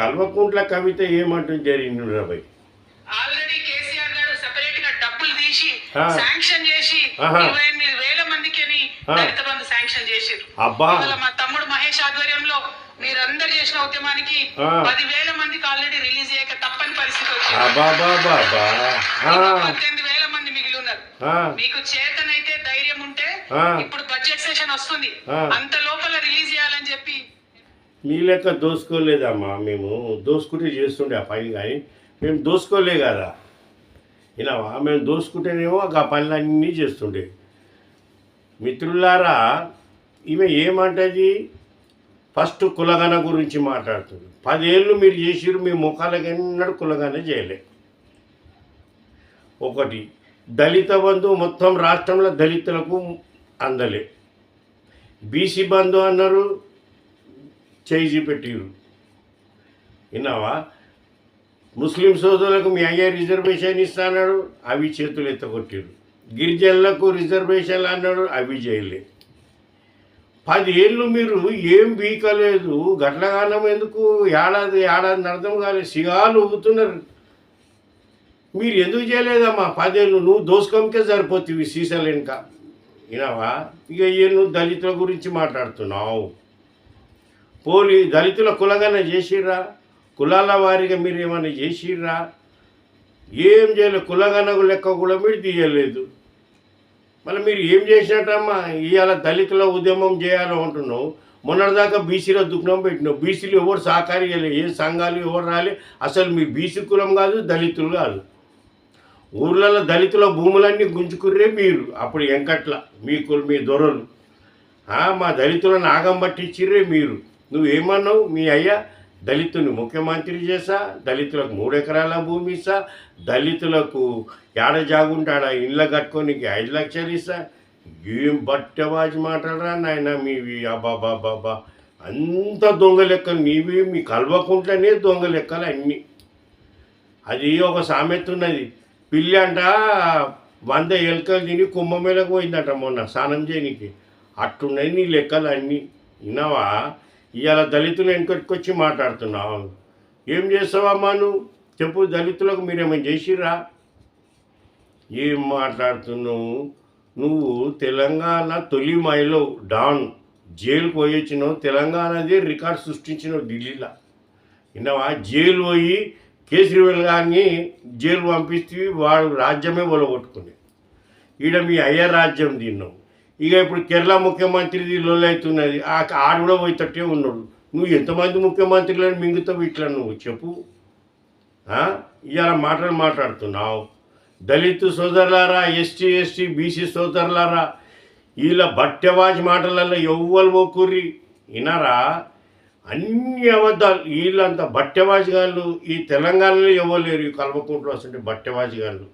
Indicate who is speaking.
Speaker 1: కల్వకుంట్ల కవిత ఏమంటుంది జరిగింది రాబాయ్?
Speaker 2: ఆల్రెడీ కేసీఆర్ గారు సెపరేట్ గా డబ్బులు తీసి శాంక్షన్ చేసి 28,000 మందికి దళిత బంధు శాంక్షన్ చేశారు. మా తమ్ముడు మహేష్ ఆధ్వర్యంలో మీరందరు చేసిన ఉద్యమానికి 10,000 మందికి ఆల్రెడీ రిలీజ్ అయ్యాక తప్పని పరిస్థితి వచ్చింది. 18,000 మంది మిగిలి ఉన్నారు. మీకు చేతనైతే ధైర్యం ఉంటే ఇప్పుడు బడ్జెట్ సెషన్ వస్తుంది, అంత లోపల రిలీజ్ చేయాలని చెప్పి.
Speaker 1: మీ లెక్క దోసుకోలేదమ్మా, మేము దోసుకుంటే చేస్తుండే ఆ పని, కానీ మేము దోసుకోలే కదా. విన్నావా? మేము దోసుకుంటేనేమో ఆ పనులన్నీ చేస్తుండే. మిత్రులారా, ఈమె ఏమంటది? ఫస్ట్ కులగన గురించి మాట్లాడుతుంది. 10 ఏళ్ళు మీరు చేసిరు, మీ ముఖాలకి ఎన్నడూ కులగన చేయలే. ఒకటి, దళిత బంధు మొత్తం రాష్ట్రంలో దళితులకు అందలే. బీసీ బంధు అన్నారు, చేయి పెట్టిరు. విన్నావా? ముస్లిం సోదరులకు మీ అయ్యే రిజర్వేషన్ ఇస్తాడు, అవి చేతులు ఎత్తగొట్టిరు. గిరిజనులకు రిజర్వేషన్లు అన్నాడు, అవి చేయలే. 10 ఏళ్ళు మీరు ఏం బీకలేదు. గట్లగానం ఎందుకు? ఏడాది అర్థం కాలేదు, సిగాలు ఊగుతున్నారు. మీరు ఎందుకు చేయలేదమ్మా 10 ఏళ్ళు? నువ్వు దోసుకంకే సరిపోతుంది సీసాలు వెనుక. వినావా? ఇక నువ్వు దళితుల గురించి మాట్లాడుతున్నావు. దళితుల కులగన చేసిర్రా? కులాల వారిగా మీరు ఏమైనా చేసిర్రా? ఏం చేయలేదు. కులగనకు లెక్క కూడా మీరు తీయలేదు. మళ్ళీ మీరు ఏం చేసినట్టమ్మా? ఇవాళ దళితుల ఉద్యమం చేయాలని అంటున్నావు. మొన్నటిదాకా బీసీలో దుఃఖం పెట్టినావు. బీసీలు ఎవరు సహకారం చేయలేదు, ఏ సంఘాలు ఎవరు రాలే. అసలు మీ బీసీ కులం కాదు, దళితులు కాదు. ఊర్లలో దళితుల భూములన్నీ గుంజుకుర్రే మీరు. అప్పుడు ఎంకట్ల మీ దొరలు మా దళితులను ఆగం పట్టించిర్రే మీరు. నువ్వేమన్నావు? మీ అయ్యా దళితుని ముఖ్యమంత్రి చేసా, దళితులకు 3 ఎకరాల భూమి ఇస్తా, దళితులకు ఏడ జాగుంటాడ ఇండ్ల కట్టుకోనికి 5 లక్షలు ఇస్తా. ఏం బట్టవాజి మాట్లాడరా నాయన మీవి. అబ్బాబాబాబా, అంత దొంగ లెక్కలు నీవి. మీ కల్వకుంట్లనే దొంగ లెక్కలు అన్నీ. అది ఒక సామెత ఉన్నది, పిల్లి అంట 100 ఎలుకలు తిని కుంభమేళకు పోయిందట మొన్న స్నానం చేయనికి. అట్టున్నాయి నీ లెక్కలు అన్నీ. విన్నావా? ఇవాళ దళితులు వెనుకొచ్చి మాట్లాడుతున్నావు. ఏం చేస్తావమ్మా నువ్వు? చెప్పు. దళితులకు మీరేమైనా చేసిర్రా? ఏం మాట్లాడుతున్నావు నువ్వు? తెలంగాణ తొలి మైలో డాన్ జైలుకు పోయి వచ్చినావు. తెలంగాణదే రికార్డు సృష్టించినావు ఢిల్లీలో. విన్నావా? జైలు పోయి కేసీఆర్ గారిని జైలు పంపిస్తే వాడు రాజ్యమే ఒలగొట్టుకుని ఈడ మీ అయ్య రాజ్యం తిన్నావు. ఇక ఇప్పుడు కేరళ ముఖ్యమంత్రిది లొల్లవుతున్నది. ఆడు కూడా పోయేటట్టే ఉన్నాడు. నువ్వు ఎంతమంది ముఖ్యమంత్రులను మింగుతావు ఇట్లా? నువ్వు చెప్పు. ఇవాళ మాట్లాడుతున్నావు. దళిత సోదరులారా, ఎస్టీ బీసీ సోదరులారా, వీళ్ళ బట్టెవాజ్ మాటలలో ఎవ్వరు పోకుర్రి. వినరా? అన్ని అబద్ధాలు. వీళ్ళంతా బట్టెవాజ్ గాళ్ళు ఈ తెలంగాణలో ఇవ్వలేరు. ఈ కల్వకుంట్ల వస్తుంటే బట్టెవాజ్ గాళ్ళు.